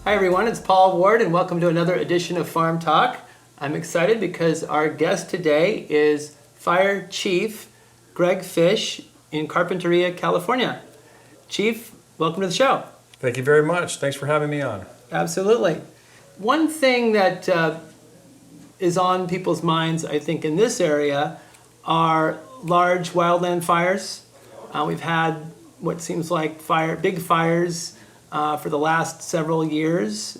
Hi everyone, it's Paul Ward and welcome to another edition of Farm Talk. I'm excited because our guest today is Fire Chief Greg Fish in Carpinteria, California. Chief, welcome to the show. Thank you very much. Thanks for having me on. Absolutely. One thing that is on people's minds, I think, in this area are large wildland fires. We've had what seems like big fires for the last several years,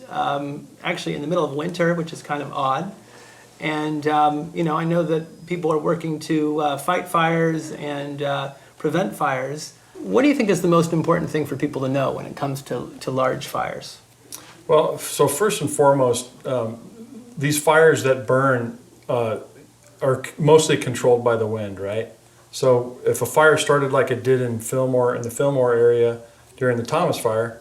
actually in the middle of winter, which is kind of odd. And, I know that people are working to fight fires and prevent fires. What do you think is the most important thing for people to know when it comes to large fires? Well, so first and foremost, these fires that burn are mostly controlled by the wind, right? So if a fire started like it did in the Fillmore area during the Thomas Fire,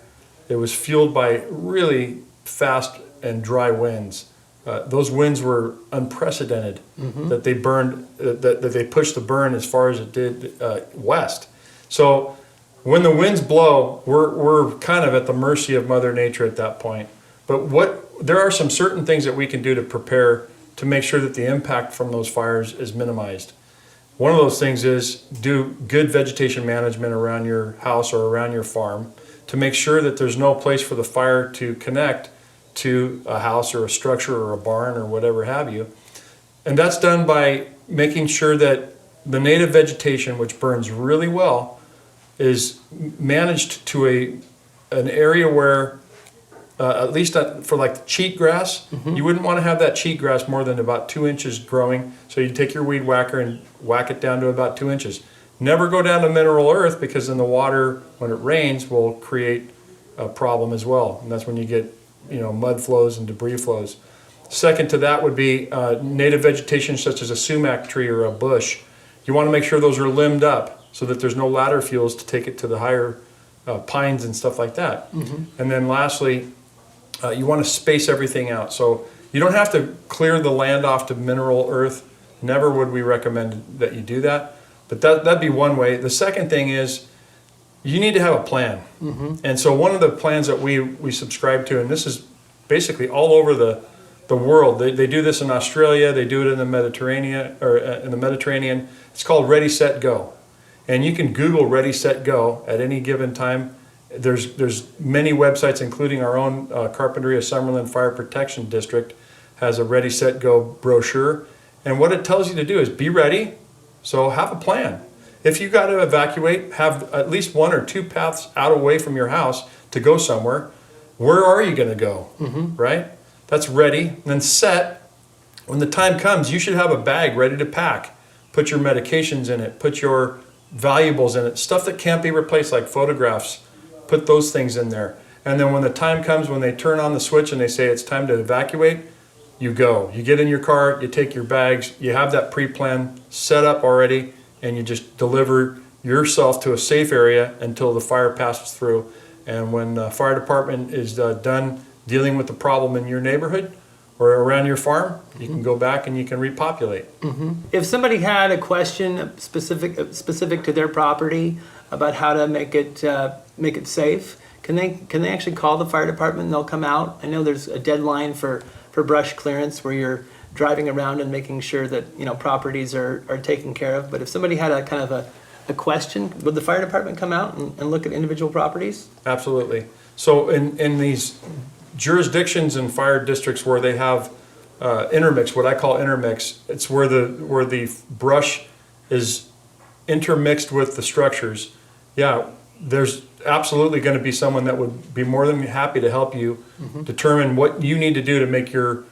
it was fueled by really fast and dry winds. Those winds were unprecedented, that they burned, that they pushed the burn as far as it did west. So when the winds blow, we're kind of at the mercy of Mother Nature at that point. But there are some certain things that we can do to prepare to make sure that the impact from those fires is minimized. One of those things is do good vegetation management around your house or around your farm to make sure that there's no place for the fire to connect to a house or a structure or a barn or whatever have you. And that's done by making sure that the native vegetation, which burns really well, is managed to an area where, at least for like cheatgrass, you wouldn't want to have that cheatgrass more than about 2 inches growing. So you take your weed whacker and whack it down to about 2 inches. Never go down to mineral earth, because then the water, when it rains, will create a problem as well. And that's when you get, mud flows and debris flows. Second to that would be native vegetation such as a sumac tree or a bush. You want to make sure those are limbed up so that there's no ladder fuels to take it to the higher pines and stuff like that. And then lastly, you want to space everything out. So you don't have to clear the land off to mineral earth. Never would we recommend that you do that. But that'd be one way. The second thing is you need to have a plan. And so one of the plans that we subscribe to, and this is basically all over the world. They do this in Australia. They do it in the Mediterranean. It's called Ready, Set, Go. And you can Google Ready, Set, Go at any given time. There's many websites, including our own Carpinteria-Summerland Fire Protection District has a Ready, Set, Go brochure. And what it tells you to do is be ready. So have a plan. If you got to evacuate, have at least one or two paths out away from your house to go somewhere. Where are you going to go, right? That's ready. And then set. When the time comes, you should have a bag ready to pack. Put your medications in it. Put your valuables in it. Stuff that can't be replaced, like photographs. Put those things in there. And then when the time comes, when they turn on the switch and they say it's time to evacuate, you go. You get in your car, you take your bags, you have that pre-plan set up already, and you just deliver yourself to a safe area until the fire passes through. And when the fire department is done dealing with the problem in your neighborhood or around your farm, you can go back and you can repopulate. If somebody had a question specific to their property about how to make it safe, can they actually call the fire department and they'll come out? I know there's a deadline for brush clearance where you're driving around and making sure that properties are taken care of. But if somebody had a kind of a question, would the fire department come out and look at individual properties? Absolutely. So in these jurisdictions and fire districts where they have intermix, what I call intermix, it's where the brush is intermixed with the structures. Yeah, there's absolutely going to be someone that would be more than happy to help you determine what you need to do to make your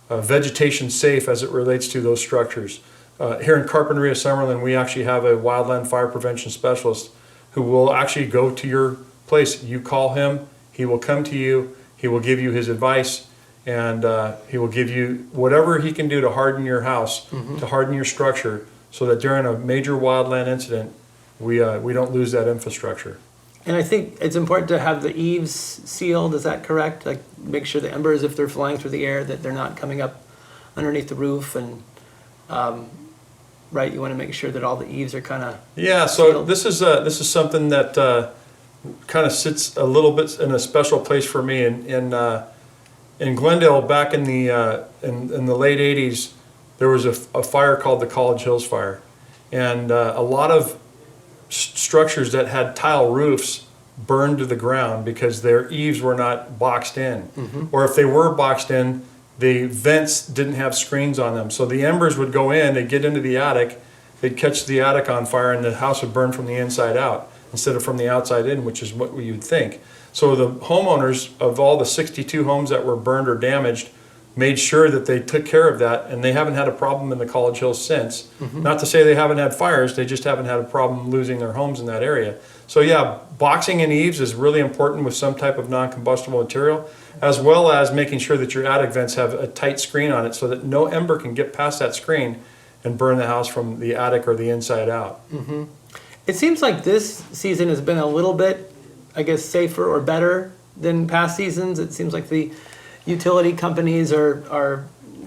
vegetation safe as it relates to those structures. Here in Carpinteria-Summerland, we actually have a wildland fire prevention specialist who will actually go to your place. You call him, he will come to you, he will give you his advice, and he will give you whatever he can do to harden your house, to harden your structure, so that during a major wildland incident, we don't lose that infrastructure. And I think it's important to have the eaves sealed, is that correct? Like make sure the embers, if they're flying through the air, that they're not coming up underneath the roof, and right, you want to make sure that all the eaves are kind of Yeah, so sealed. this is something that kind of sits a little bit in a special place for me. In Glendale, back in the late '80s, there was a fire called the College Hills Fire, and a lot of structures that had tile roofs burned to the ground because their eaves were not boxed in, or if they were boxed in, the vents didn't have screens on them. So the embers would go in, they'd get into the attic, they'd catch the attic on fire, and the house would burn from the inside out instead of from the outside in, which is what you'd think. So the homeowners of all the 62 homes that were burned or damaged made sure that they took care of that, and they haven't had a problem in the College Hills since. Not to say they haven't had fires, they just haven't had a problem losing their homes in that area. So yeah, boxing in eaves is really important with some type of non-combustible material, as well as making sure that your attic vents have a tight screen on it so that no ember can get past that screen and burn the house from the attic or the inside out. It seems like this season has been a little bit, I guess, safer or better than past seasons. It seems like the utility companies are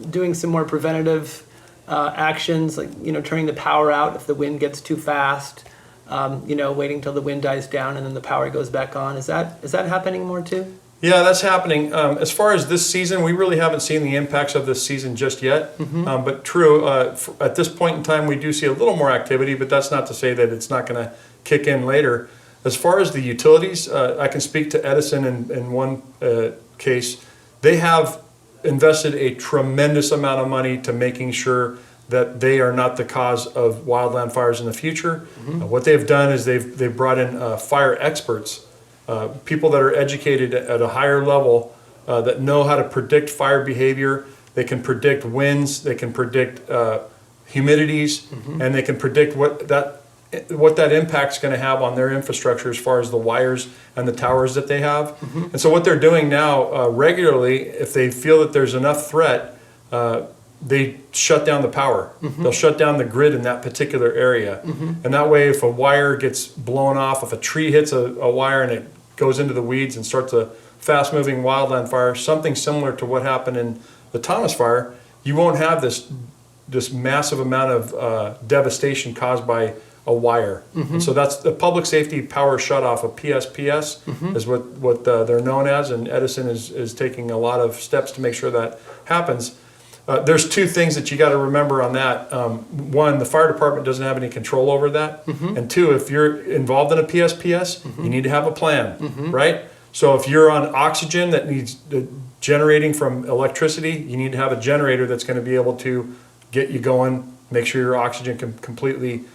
doing some more preventative actions, like, turning the power out if the wind gets too fast, waiting till the wind dies down and then the power goes back on. Is that happening more too? Yeah, that's happening. As far as this season, we really haven't seen the impacts of this season just yet. But true, at this point in time, we do see a little more activity, but that's not to say that it's not going to kick in later. As far as the utilities, I can speak to Edison in one case. They have invested a tremendous amount of money to making sure that they are not the cause of wildland fires in the future. What they've done is they've brought in fire experts, people that are educated at a higher level, that know how to predict fire behavior. They can predict winds, they can predict humidities, and they can predict what that impact's going to have on their infrastructure as far as the wires and the towers that they have. And so what they're doing now regularly, if they feel that there's enough threat, they shut down the power. They'll shut down the grid in that particular area. And that way, if a wire gets blown off, if a tree hits a wire and it goes into the weeds and starts a fast-moving wildland fire, something similar to what happened in the Thomas Fire, you won't have this massive amount of devastation caused by a wire. And so that's the public safety power shutoff, a PSPS is what they're known as, and Edison is taking a lot of steps to make sure that happens. There's two things that you got to remember on that. One, the fire department doesn't have any control over that. And two, if you're involved in a PSPS, you need to have a plan, right? So if you're on oxygen that needs generating from electricity, you need to have a generator that's going to be able to get you going, make sure your oxygen can completely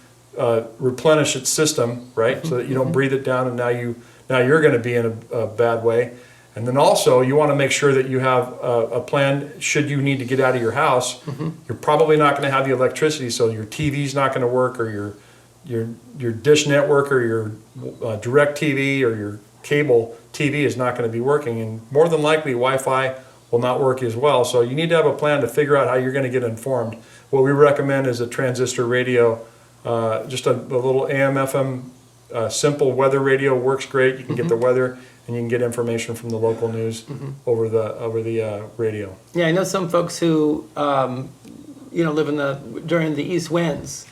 replenish its system, right? So that you don't breathe it down and now you're going to be in a bad way. And then also you want to make sure that you have a plan should you need to get out of your house. You're probably not going to have the electricity, so your TV's not going to work, or your dish network, or your direct TV, or your cable TV is not going to be working, and more than likely Wi-Fi will not work as well. So you need to have a plan to figure out how you're going to get informed. What we recommend is a transistor radio, just a little AM FM simple weather radio works great. You can get the weather, and you can get information from the local news over the radio. Yeah, I know some folks who live during the east winds.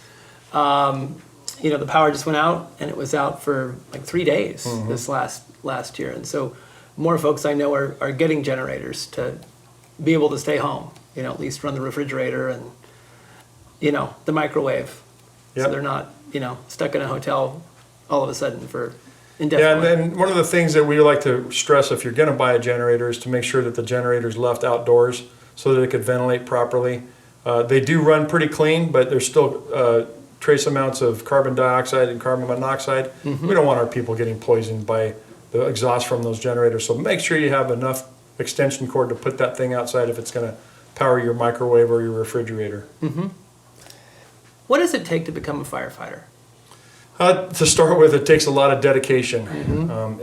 The power just went out, and it was out for like 3 days this last year, and so more folks I know are getting generators to be able to stay home. At least run the refrigerator and the microwave, so they're not stuck in a hotel all of a sudden for indefinitely. Yeah, and then one of the things that we like to stress if you're going to buy a generator is to make sure that the generator's left outdoors so that it could ventilate properly. They do run pretty clean, but there's still trace amounts of carbon dioxide and carbon monoxide. We don't want our people getting poisoned by the exhaust from those generators. So make sure you have enough extension cord to put that thing outside if it's going to power your microwave or your refrigerator. What does it take to become a firefighter? To start with, it takes a lot of dedication.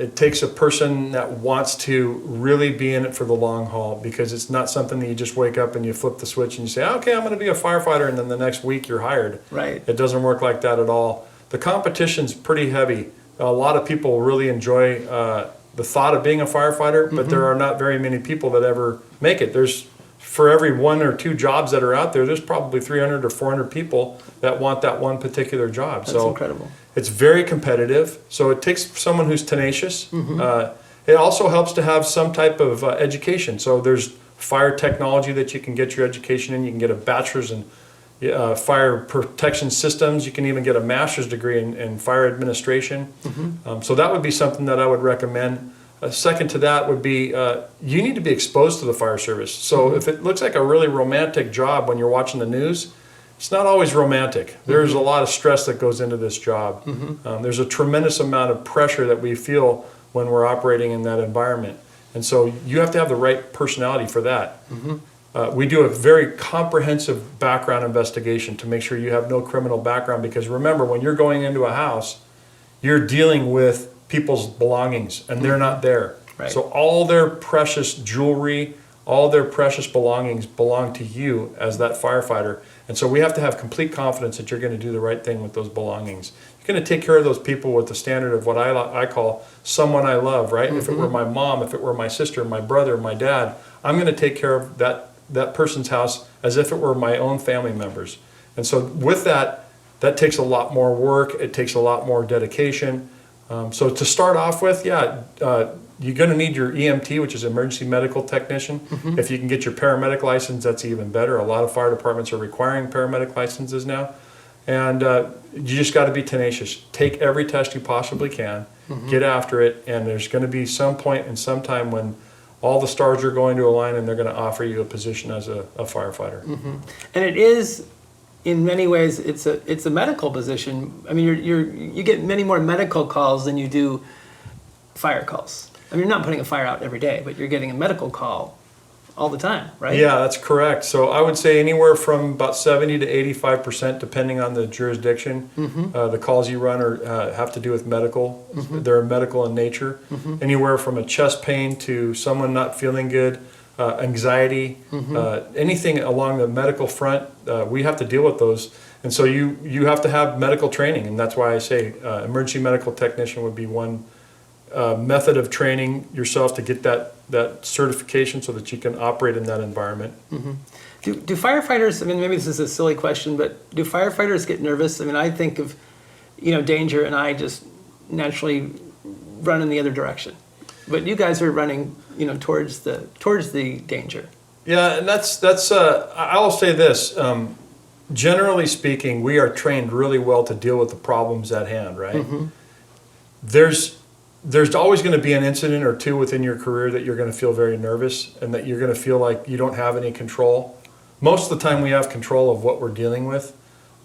It takes a person that wants to really be in it for the long haul, because it's not something that you just wake up and you flip the switch and you say, okay, I'm going to be a firefighter, and then the next week you're hired. Right. It doesn't work like that at all. The competition's pretty heavy. A lot of people really enjoy the thought of being a firefighter, but there are not very many people that ever make it. There's for every 1 or 2 jobs that are out there, there's probably 300 or 400 people that want that one particular job. That's so incredible. It's very competitive. So it takes someone who's tenacious. It also helps to have some type of education. So there's fire technology that you can get your education in. You can get a bachelor's in fire protection systems. You can even get a master's degree in fire administration. So that would be something that I would recommend. Second to that would be you need to be exposed to the fire service. So if it looks like a really romantic job when you're watching the news, it's not always romantic. There's a lot of stress that goes into this job. There's a tremendous amount of pressure that we feel when we're operating in that environment. And so you have to have the right personality for that. We do a very comprehensive background investigation to make sure you have no criminal background, because remember, when you're going into a house, you're dealing with people's belongings and they're not there. Right. So all their precious jewelry, all their precious belongings belong to you as that firefighter. And so we have to have complete confidence that you're going to do the right thing with those belongings. You're going to take care of those people with the standard of what I call someone I love, right? If it were my mom, if it were my sister, my brother, my dad, I'm going to take care of that person's house as if it were my own family members. And so with that takes a lot more work. It takes a lot more dedication. So to start off with, you're going to need your EMT, which is emergency medical technician. If you can get your paramedic license, that's even better. A lot of fire departments are requiring paramedic licenses now. And you just got to be tenacious. Take every test you possibly can, get after it, and there's going to be some point and some time when all the stars are going to align and they're going to offer you a position as a firefighter. And it is, in many ways, it's a medical position. I mean, you get many more medical calls than you do fire calls. I mean, you're not putting a fire out every day, but you're getting a medical call all the time, right? Yeah, that's correct. So I would say anywhere from about 70 to 85%, depending on the jurisdiction. The calls you run have to do with medical. They're medical in nature. Anywhere from a chest pain to someone not feeling good, anxiety, anything along the medical front, we have to deal with those. And so you have to have medical training, and that's why I say emergency medical technician would be one method of training yourself to get that certification so that you can operate in that environment. Do firefighters, I mean, maybe this is a silly question, but do firefighters get nervous? I mean, I think of, danger, and I just naturally run in the other direction. But you guys are running, towards the danger. Yeah, and that's I'll say this. Generally speaking, we are trained really well to deal with the problems at hand, right? There's always going to be an incident or two within your career that you're going to feel very nervous and that you're going to feel like you don't have any control. Most of the time we have control of what we're dealing with.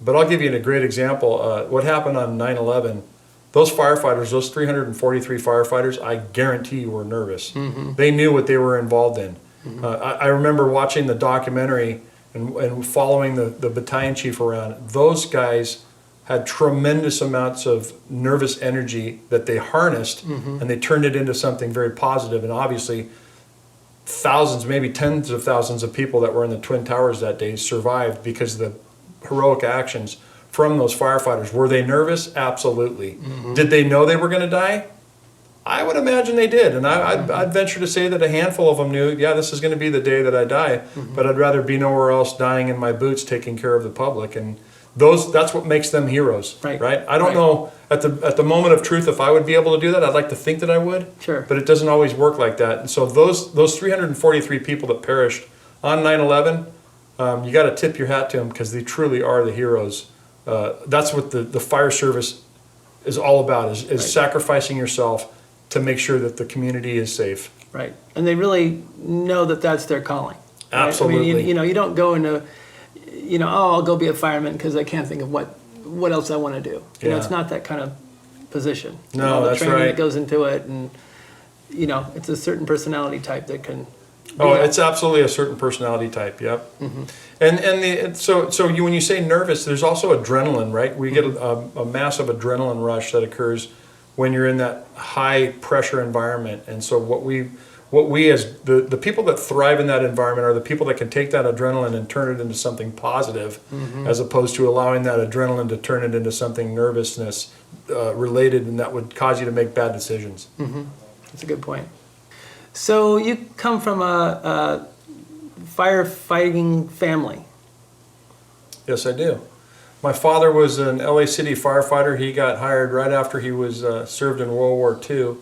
But I'll give you a great example. What happened on 9/11, those firefighters, those 343 firefighters, I guarantee you were nervous. They knew what they were involved in. I remember watching the documentary and following the battalion chief around. Those guys had tremendous amounts of nervous energy that they harnessed and they turned it into something very positive. And obviously thousands, maybe tens of thousands of people that were in the Twin Towers that day survived because of the heroic actions from those firefighters. Were they nervous? Absolutely. Did they know they were going to die? I would imagine they did. And I'd venture to say that a handful of them knew, this is going to be the day that I die, but I'd rather be nowhere else dying in my boots taking care of the public. And that's what makes them heroes, right? I don't know at the moment of truth if I would be able to do that. I'd like to think that I would, but it doesn't always work like that. And so those 343 people that perished on 9/11, you got to tip your hat to them because they truly are the heroes. That's what the fire service is all about: is sacrificing yourself to make sure that the community is safe. Right, and they really know that that's their calling. Right? Absolutely. I mean, you don't go into I'll go be a fireman because I can't think of what else I want to do. It's not that kind of position. No, the that's training right. that goes into it, and it's a certain personality type that can. It's absolutely a certain personality type. Yep. And so when you say nervous, there's also adrenaline, right? We get a massive adrenaline rush that occurs when you're in that high pressure environment. And so what we as the people that thrive in that environment are the people that can take that adrenaline and turn it into something positive, as opposed to allowing that adrenaline to turn it into something nervousness related, and that would cause you to make bad decisions. That's a good point. So you come from a firefighting family. Yes, I do. My father was an LA City firefighter. He got hired right after he was served in World War II.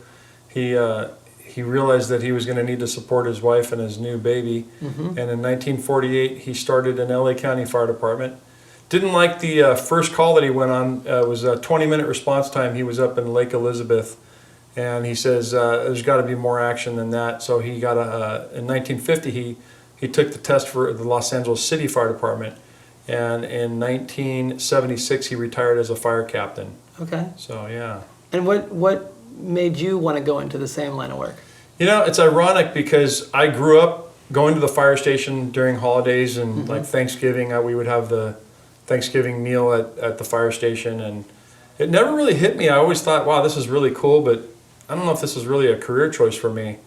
He realized that he was going to need to support his wife and his new baby. And in 1948, he started an LA County Fire Department. Didn't like the first call that he went on. It was a 20-minute response time. He was up in Lake Elizabeth, and he says there's got to be more action than that. So he got in 1950 he took the test for the Los Angeles City Fire Department, and in 1976 he retired as a fire captain. Okay. So yeah. And what made you want to go into the same line of work? You know, it's ironic because I grew up going to the fire station during holidays and like Thanksgiving. We would have the Thanksgiving meal at the fire station, and it never really hit me. I always thought, wow, this is really cool, but I don't know if this is really a career choice for me.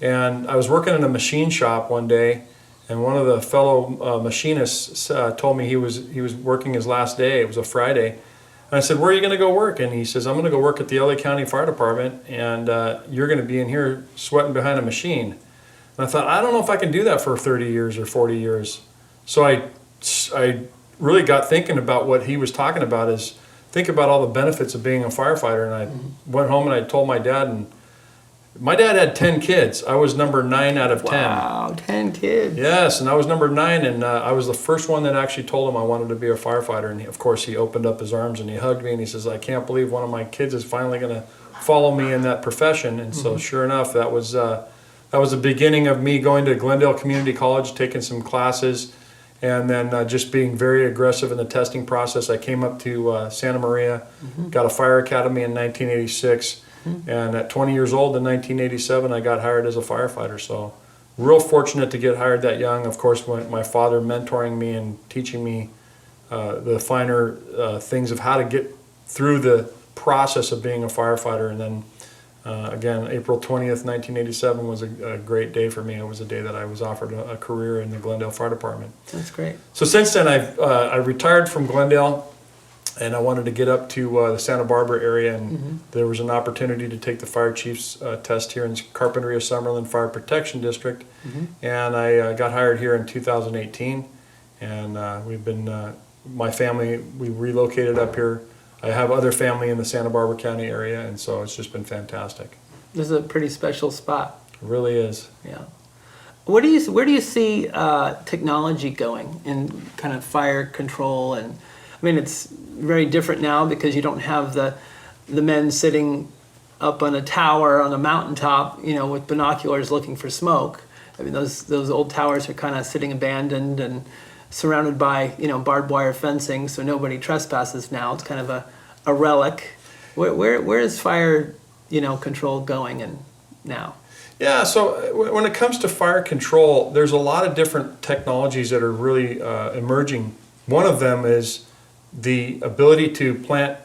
And I was working in a machine shop one day, and one of the fellow machinists told me he was working his last day. It was a Friday. And I said, where are you going to go work? And he says, I'm going to go work at the LA County Fire Department, and you're going to be in here sweating behind a machine. And I thought, I don't know if I can do that for 30 years or 40 years. So I really got thinking about what he was talking about, is think about all the benefits of being a firefighter. And I went home and I told my dad, and my dad had 10 kids. I was number 9 out of 10. Wow, 10 kids. Yes, and I was number 9, and I was the first one that actually told him I wanted to be a firefighter. And of course, he opened up his arms and he hugged me, and he says, I can't believe one of my kids is finally going to follow me in that profession. And so sure enough, that was the beginning of me going to Glendale Community College, taking some classes, and then just being very aggressive in the testing process. I came up to Santa Maria, got a fire academy in 1986. And at 20 years old in 1987, I got hired as a firefighter. So real fortunate to get hired that young. Of course, my father mentoring me and teaching me the finer things of how to get through the process of being a firefighter. And then again, April 20th, 1987 was a great day for me. It was a day that I was offered a career in the Glendale Fire Department. That's great. So since then, I retired from Glendale, and I wanted to get up to the Santa Barbara area, and there was an opportunity to take the fire chief's test here in Carpinteria-Summerland Fire Protection District, and I got hired here in 2018, and we've been, my family, we relocated up here. I have other family in the Santa Barbara County area, and so it's just been fantastic. This is a pretty special spot. It really is. Yeah. Where do you see technology going in kind of fire control? And I mean, it's very different now because you don't have the men sitting up on a tower on a mountaintop, with binoculars looking for smoke. I mean, those old towers are kind of sitting abandoned and surrounded by barbed wire fencing, so nobody trespasses now. It's kind of a relic. Where is fire control going now? Yeah, so when it comes to fire control, there's a lot of different technologies that are really emerging. One of them is the ability to plant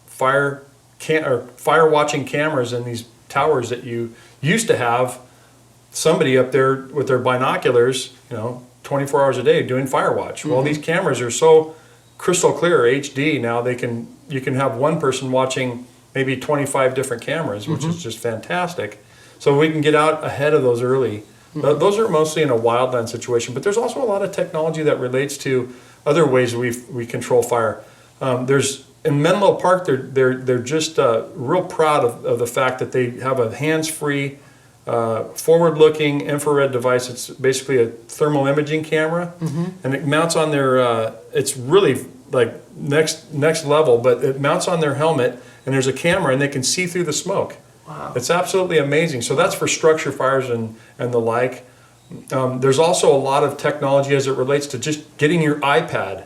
fire watching cameras in these towers that you used to have somebody up there with their binoculars, 24 hours a day doing fire watch. Well, these cameras are so crystal clear, HD now, you can have one person watching maybe 25 different cameras, which is just fantastic. So we can get out ahead of those early. Those are mostly in a wildland situation, but there's also a lot of technology that relates to other ways we control fire. There's in Menlo Park, they're just real proud of the fact that they have a hands-free, forward-looking infrared device. It's basically a thermal imaging camera, and it mounts on their. It's really like next level, but it mounts on their helmet, and there's a camera, and they can see through the smoke. Wow. It's absolutely amazing. So that's for structure fires and the like. There's also a lot of technology as it relates to just getting your iPad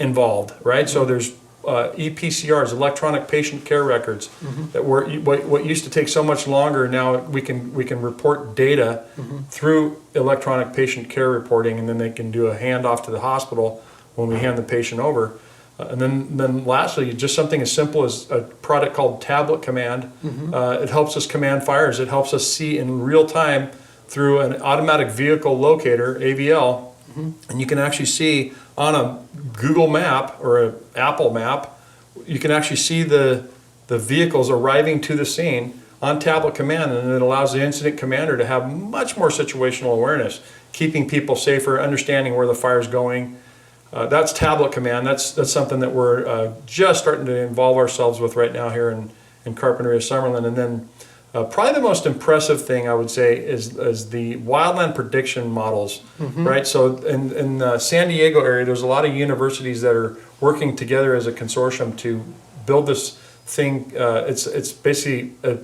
involved, right? So there's EPCRs, electronic patient care records, that were what used to take so much longer. Now we can report data through electronic patient care reporting, and then they can do a handoff to the hospital when we hand the patient over. And then lastly, just something as simple as a product called Tablet Command. It helps us command fires. It helps us see in real time through an automatic vehicle locator, AVL, and you can actually see on a Google map or an Apple map, you can actually see the vehicles arriving to the scene on tablet command, and it allows the incident commander to have much more situational awareness, keeping people safer, understanding where the fire's going. That's tablet command. That's something that we're just starting to involve ourselves with right now here in Carpinteria-Summerland. And then probably the most impressive thing I would say is the wildland prediction models, right? So in the San Diego area, there's a lot of universities that are working together as a consortium to build this thing. It's basically a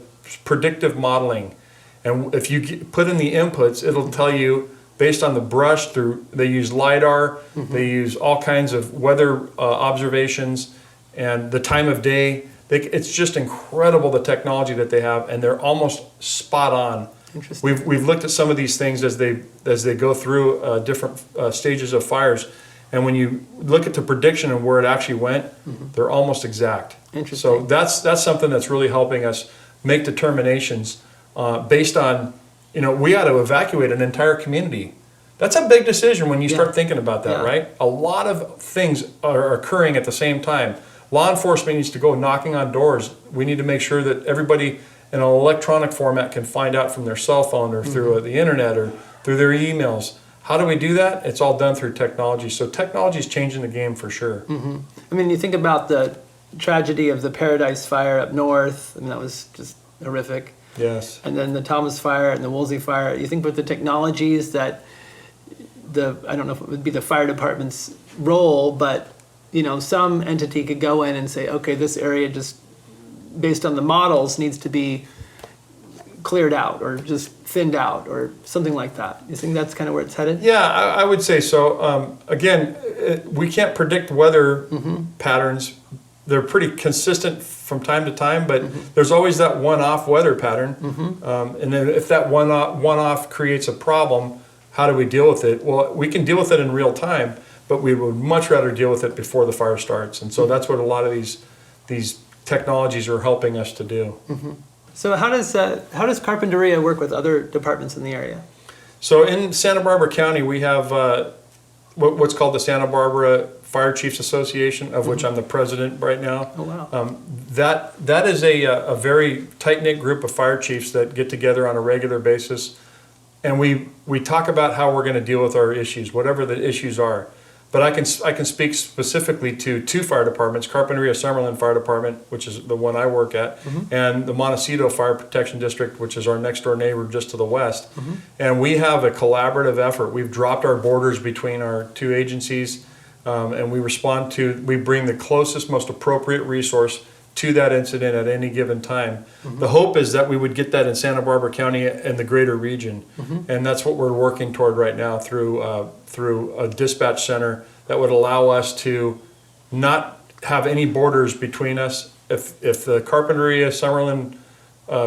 predictive modeling, and if you put in the inputs, it'll tell you based on the brush. They use LiDAR, they use all kinds of weather observations and the time of day. It's just incredible the technology that they have, and they're almost spot on. Interesting. We've looked at some of these things as they go through different stages of fires, and when you look at the prediction and where it actually went, they're almost exact. Interesting. So that's something that's really helping us make determinations based on, we got to evacuate an entire community. That's a big decision when you start thinking about that, right? A lot of things are occurring at the same time. Law enforcement needs to go knocking on doors. We need to make sure that everybody in an electronic format can find out from their cell phone or through the internet or through their emails. How do we do that? It's all done through technology. So technology is changing the game for sure. I mean, you think about the tragedy of the Paradise Fire up north. I mean, that was just horrific. Yes. And then the Thomas Fire and the Woolsey Fire. You think with the technologies that I don't know if it would be the fire department's role, but some entity could go in and say, okay, this area just based on the models needs to be cleared out or just thinned out or something like that. You think that's kind of where it's headed? Yeah, I would say so. Again, we can't predict weather patterns. They're pretty consistent from time to time, but there's always that one-off weather pattern. And then if that one-off creates a problem, how do we deal with it? Well, we can deal with it in real time, but we would much rather deal with it before the fire starts. And so that's what a lot of these technologies are helping us to do. So how does Carpinteria work with other departments in the area? So in Santa Barbara County, we have what's called the Santa Barbara Fire Chiefs Association, of which I'm the president right now. Oh, wow. That is a very tight-knit group of fire chiefs that get together on a regular basis, and we talk about how we're going to deal with our issues, whatever the issues are. But I can speak specifically to two fire departments, Carpinteria-Summerland Fire Department, which is the one I work at, and the Montecito Fire Protection District, which is our next door neighbor just to the west. And we have a collaborative effort. We've dropped our borders between our two agencies, and we bring the closest, most appropriate resource to that incident at any given time. The hope is that we would get that in Santa Barbara County and the greater region, and that's what we're working toward right now through a dispatch center that would allow us to not have any borders between us. If the Carpinteria-Summerland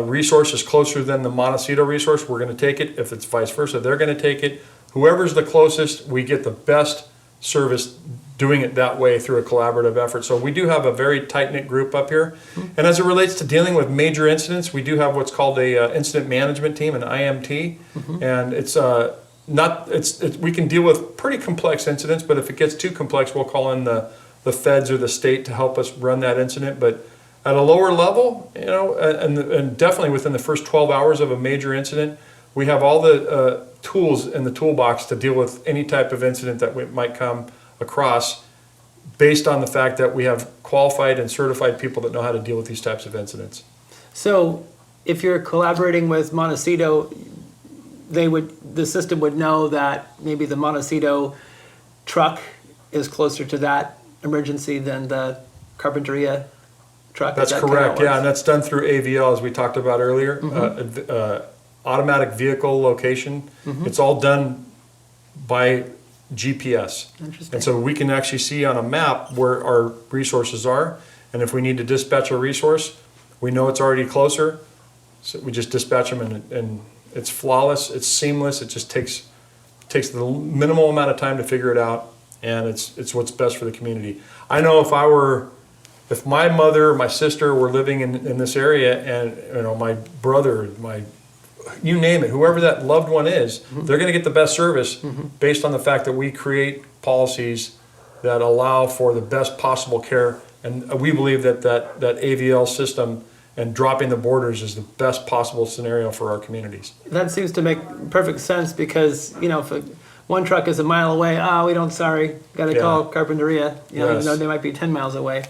resource is closer than the Montecito resource, we're going to take it. If it's vice versa, they're going to take it. Whoever's the closest, we get the best service doing it that way through a collaborative effort. So we do have a very tight-knit group up here. And as it relates to dealing with major incidents, we do have what's called a incident management team, an IMT. And we can deal with pretty complex incidents, but if it gets too complex, we'll call in the feds or the state to help us run that incident. But at a lower level, and definitely within the first 12 hours of a major incident, we have all the tools in the toolbox to deal with any type of incident that we might come across, based on the fact that we have qualified and certified people that know how to deal with these types of incidents. So if you're collaborating with Montecito, the system would know that maybe the Montecito truck is closer to that emergency than the Carpinteria truck. That's correct, yeah, and that's done through AVL, as we talked about earlier. Automatic vehicle location. It's all done by GPS. Interesting. And so we can actually see on a map where our resources are, and if we need to dispatch a resource, we know it's already closer, so we just dispatch them, and it's flawless, it's seamless, it just takes the minimal amount of time to figure it out, and it's what's best for the community. I know if my mother or my sister were living in this area, and my brother, you name it, whoever that loved one is, they're going to get the best service based on the fact that we create policies that allow for the best possible care. And we believe that AVL system and dropping the borders is the best possible scenario for our communities. That seems to make perfect sense because, if one truck is a mile away, we don't, sorry, got to call Carpinteria, even Yes. though they might be 10 miles away.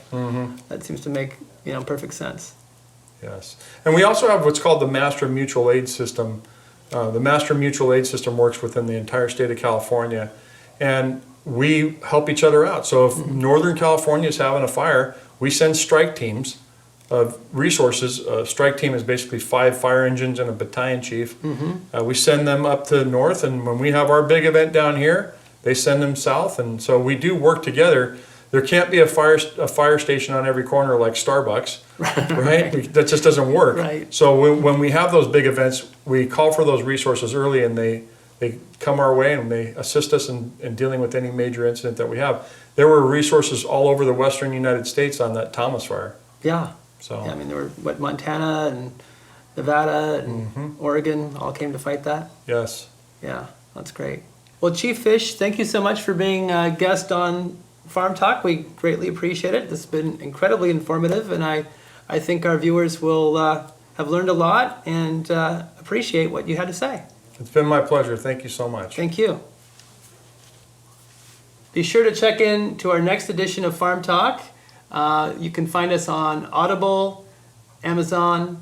That seems to make, perfect sense. Yes. And we also have what's called the Master Mutual Aid System. The Master Mutual Aid System works within the entire state of California, and we help each other out. So if Northern California is having a fire, we send strike teams of resources. A strike team is basically 5 fire engines and a battalion chief. We send them up to the north, and when we have our big event down here, they send them south, and so we do work together. There can't be a fire station on every corner like Starbucks, right? That just doesn't work. Right. So when we have those big events, we call for those resources early, and they come our way and they assist us in dealing with any major incident that we have. There were resources all over the western United States on that Thomas fire. Yeah. So Yeah, I mean, there were, Montana and Nevada and Oregon all came to fight that. yes. Yeah, that's great. Well, Chief Fish, thank you so much for being a guest on Farm Talk. We greatly appreciate it. This has been incredibly informative, and I think our viewers will have learned a lot and appreciate what you had to say. It's been my pleasure. Thank you so much. Thank you. Be sure to check in to our next edition of Farm Talk. You can find us on Audible, Amazon,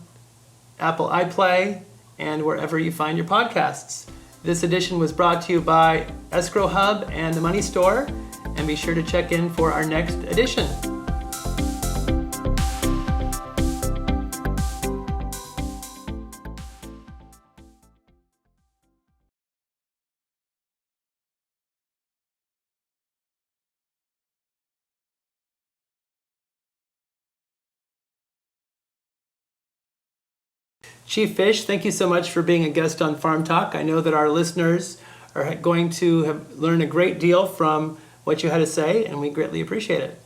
Apple iPlay, and wherever you find your podcasts. This edition was brought to you by Escrow Hub and the Money Store, and be sure to check in for our next edition. Chief Fish, thank you so much for being a guest on Farm Talk. I know that our listeners are going to have learned a great deal from what you had to say, and we greatly appreciate it.